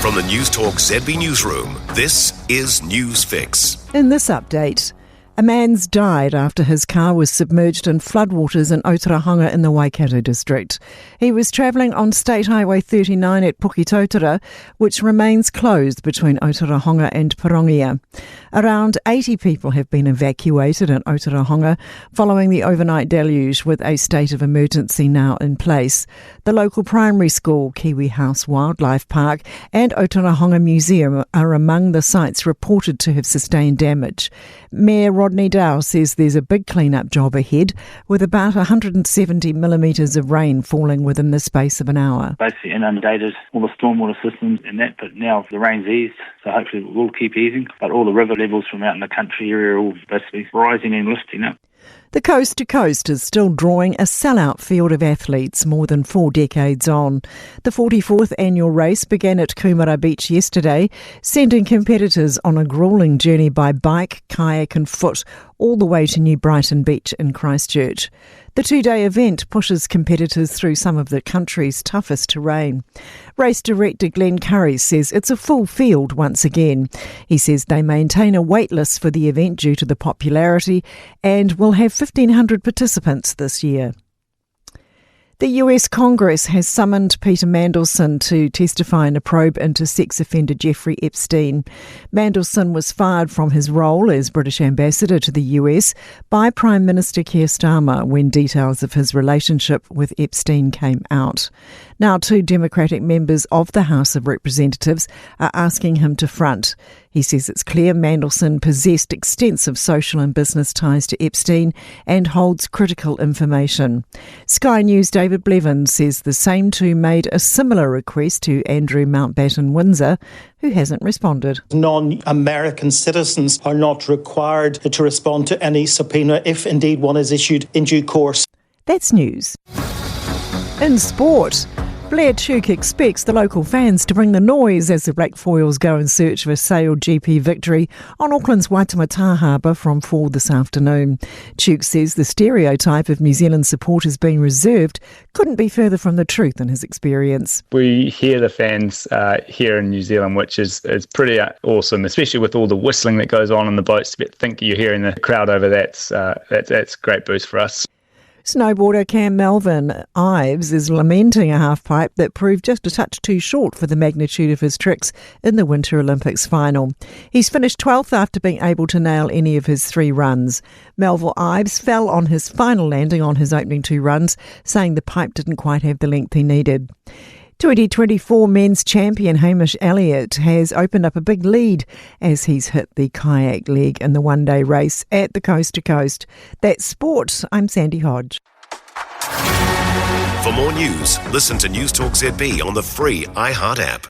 From the Newstalk ZB newsroom, this is News Fix. In this update, a man's died after his car was submerged in floodwaters in Otorohanga in the Waikato district. He was travelling on State Highway 39 at Puketotara, which remains closed between Otorohanga and Parongia. Around 80 people have been evacuated in Otorohanga following the overnight deluge, with a state of emergency now in place. The local primary school, Kiwi House Wildlife Park and Otorohanga Museum are among the sites reported to have sustained damage. Mayor Rodney Dow says there's a big clean-up job ahead, with about 170 millimetres of rain falling within the space of an hour. Basically inundated all the stormwater systems and that, but now the rain's eased, so hopefully it will keep easing. But all the river levels from out in the country area are all basically rising and lifting up. The Coast to Coast is still drawing a sellout field of athletes more than 4 decades on. The 44th annual race began at Kumara Beach yesterday, sending competitors on a gruelling journey by bike, kayak and foot all the way to New Brighton Beach in Christchurch. The 2-day event pushes competitors through some of the country's toughest terrain. Race director Glenn Curry says it's a full field once again. He says they maintain a wait list for the event due to the popularity and will have 1,500 participants this year. The US Congress has summoned Peter Mandelson to testify in a probe into sex offender Jeffrey Epstein. Mandelson was fired from his role as British ambassador to the US by Prime Minister Keir Starmer when details of his relationship with Epstein came out. Now 2 Democratic members of the House of Representatives are asking him to front. He says it's clear Mandelson possessed extensive social and business ties to Epstein and holds critical information. Sky News' David Blevins says the same 2 made a similar request to Andrew Mountbatten Windsor, who hasn't responded. Non-American citizens are not required to respond to any subpoena if indeed one is issued in due course. That's news. In sport, Blair Tuke expects the local fans to bring the noise as the Black Foils go in search of a sail GP victory on Auckland's Waitemata Harbour from 4 this afternoon. Tuke says the stereotype of New Zealand supporters being reserved couldn't be further from the truth in his experience. We hear the fans here in New Zealand, which is pretty awesome, especially with all the whistling that goes on in the boats. To think you're hearing the crowd over that's a great boost for us. Snowboarder Cam Melvin Ives is lamenting a halfpipe that proved just a touch too short for the magnitude of his tricks in the Winter Olympics final. He's finished 12th after being able to nail any of his 3 runs. Melville Ives fell on his final landing on his opening 2 runs, saying the pipe didn't quite have the length he needed. 2024 men's champion Hamish Elliott has opened up a big lead as he's hit the kayak leg in the one-day race at the Coast to Coast. That's sport. I'm Sandy Hodge. For more news, listen to Newstalk ZB on the free iHeart app.